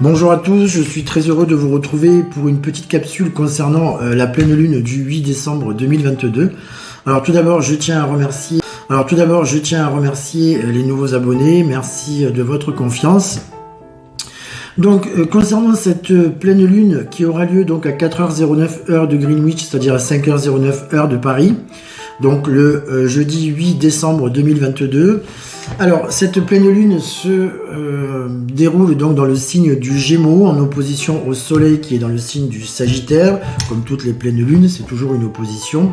Bonjour à tous, je suis très heureux de vous retrouver pour une petite capsule concernant la pleine lune du 8 décembre 2022. Alors tout d'abord, je tiens à remercier les nouveaux abonnés, merci de votre confiance. Donc concernant cette pleine lune qui aura lieu donc à 4h09 heure de Greenwich, c'est-à-dire à 5h09 heure de Paris, donc le jeudi 8 décembre 2022. Alors cette pleine lune se déroule donc dans le signe du Gémeaux en opposition au soleil qui est dans le signe du Sagittaire. Comme toutes les pleines lunes, c'est toujours une opposition.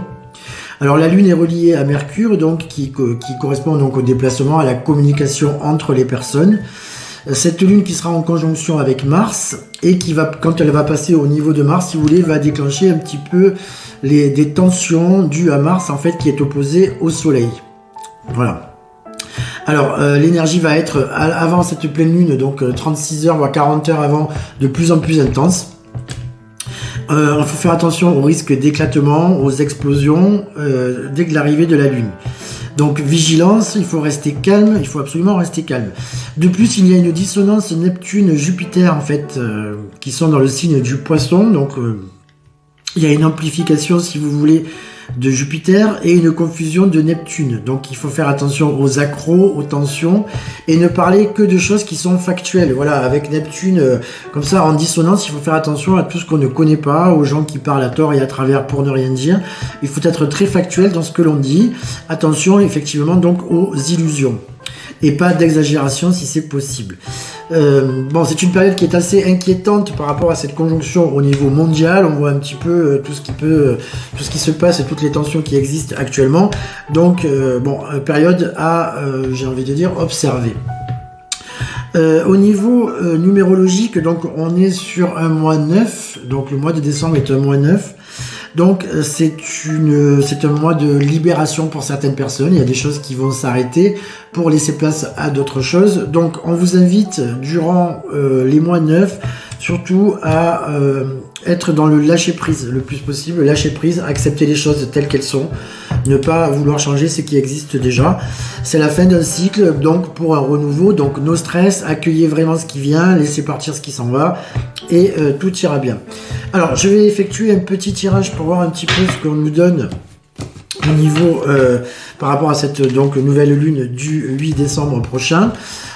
Alors la lune est reliée à Mercure donc qui correspond donc au déplacement, à la communication entre les personnes. Cette lune qui sera en conjonction avec Mars et qui va, quand elle va passer au niveau de Mars, si vous voulez, va déclencher un petit peu des tensions dues à Mars en fait qui est opposé au soleil. Voilà. Alors l'énergie va être avant cette pleine lune, donc 36 heures voire 40 heures avant, de plus en plus intense. Il faut faire attention aux risques d'éclatement, aux explosions dès que l'arrivée de la lune. Donc vigilance, il faut rester calme, il faut absolument rester calme. De plus, il y a une dissonance Neptune-Jupiter en fait, qui sont dans le signe du Poisson, donc il y a une amplification si vous voulez de Jupiter et une confusion de Neptune. Donc il faut faire attention aux accros, aux tensions et ne parler que de choses qui sont factuelles. Voilà, avec Neptune comme ça en dissonance, il faut faire attention à tout ce qu'on ne connaît pas, aux gens qui parlent à tort et à travers pour ne rien dire. Il faut être très factuel dans ce que l'on dit. Attention effectivement donc aux illusions et pas d'exagération si c'est possible. Bon, c'est une période qui est assez inquiétante par rapport à cette conjonction au niveau mondial. On voit un petit peu tout ce qui se passe et toutes les tensions qui existent actuellement. Donc, période à, j'ai envie de dire, observer. Au niveau numérologique, donc on est sur un mois 9. Donc le mois de décembre est un mois 9. Donc c'est un mois de libération pour certaines personnes, il y a des choses qui vont s'arrêter pour laisser place à d'autres choses. Donc on vous invite durant les mois 9 surtout à être dans le lâcher prise le plus possible, lâcher prise, accepter les choses telles qu'elles sont, ne pas vouloir changer ce qui existe déjà. C'est la fin d'un cycle, donc pour un renouveau, donc no stress, accueillez vraiment ce qui vient, laissez partir ce qui s'en va et tout ira bien. Alors je vais effectuer un petit tirage pour voir un petit peu ce qu'on nous donne au niveau par rapport à cette donc nouvelle lune du 8 décembre prochain.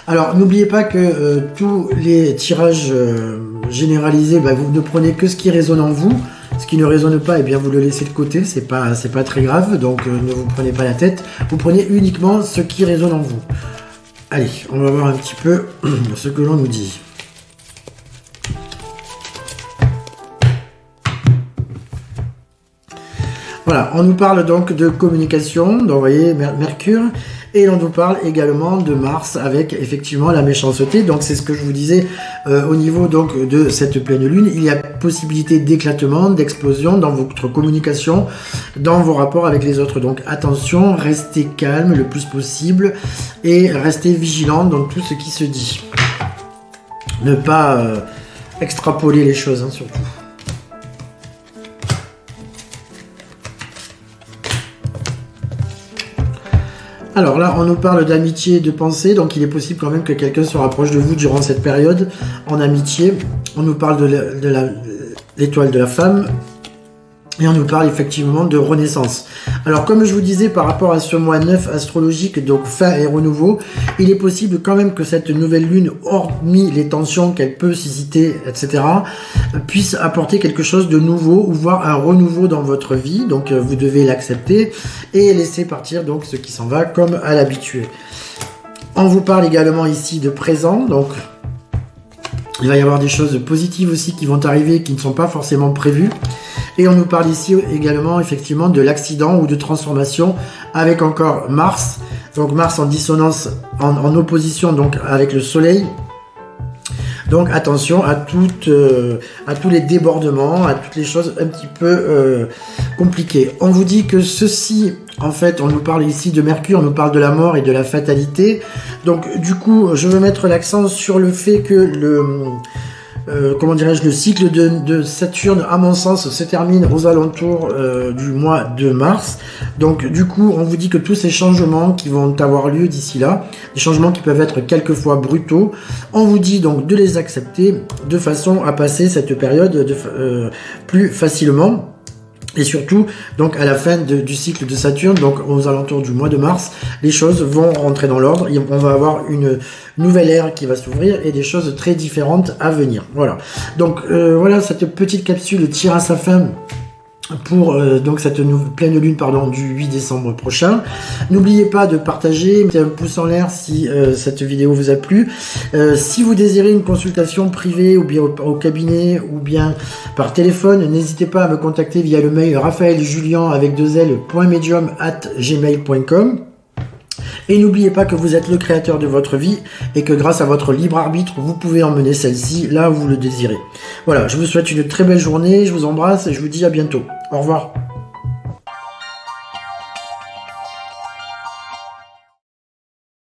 Alors n'oubliez pas que tous les tirages généralisés, vous ne prenez que ce qui résonne en vous. Ce qui ne résonne pas, eh bien vous le laissez de côté, c'est pas très grave, donc ne vous prenez pas la tête. Vous prenez uniquement ce qui résonne en vous. Allez, on va voir un petit peu ce que l'on nous dit. Voilà, on nous parle donc de communication, donc vous voyez Mercure, et on nous parle également de Mars avec effectivement la méchanceté. Donc c'est ce que je vous disais au niveau donc de cette pleine lune, il y a possibilité d'éclatement, d'explosion dans votre communication, dans vos rapports avec les autres. Donc attention, restez calme le plus possible et restez vigilant dans tout ce qui se dit. Ne pas extrapoler les choses surtout. Alors là, on nous parle d'amitié et de pensée, donc il est possible quand même que quelqu'un se rapproche de vous durant cette période en amitié. On nous parle de l'étoile de la femme et on nous parle effectivement de renaissance. Alors comme je vous disais par rapport à ce mois 9 astrologique, donc fin et renouveau, il est possible quand même que cette nouvelle lune, hormis les tensions qu'elle peut susciter, etc., puisse apporter quelque chose de nouveau ou voire un renouveau dans votre vie. Donc vous devez l'accepter et laisser partir donc ce qui s'en va comme à l'habitude. On vous parle également ici de présent, donc il va y avoir des choses positives aussi qui vont arriver qui ne sont pas forcément prévues. Et on nous parle ici également effectivement de l'accident ou de transformation avec encore Mars. Donc Mars en dissonance, en opposition donc avec le Soleil. Donc attention à tous les débordements, à toutes les choses un petit peu compliquées. On vous dit que ceci, en fait, on nous parle ici de Mercure, on nous parle de la mort et de la fatalité. Donc du coup, je veux mettre l'accent sur le fait que comment dirais-je, le cycle de Saturne, à mon sens, se termine aux alentours du mois de mars. Donc du coup, on vous dit que tous ces changements qui vont avoir lieu d'ici là, des changements qui peuvent être quelquefois brutaux, on vous dit donc de les accepter de façon à passer cette période plus facilement. Et surtout, donc à la fin du cycle de Saturne, donc aux alentours du mois de mars, les choses vont rentrer dans l'ordre. On va avoir une nouvelle ère qui va s'ouvrir et des choses très différentes à venir. Voilà. Donc voilà, cette petite capsule tire à sa fin pour donc cette pleine lune du 8 décembre prochain. N'oubliez pas de partager, mettez un pouce en l'air si cette vidéo vous a plu. Si vous désirez une consultation privée ou bien au cabinet ou bien par téléphone, n'hésitez pas à me contacter via le mail raphaeljulian avec 2l.medium@gmail.com. Et n'oubliez pas que vous êtes le créateur de votre vie et que grâce à votre libre arbitre, vous pouvez emmener celle-ci là où vous le désirez. Voilà, je vous souhaite une très belle journée, je vous embrasse et je vous dis à bientôt. Au revoir.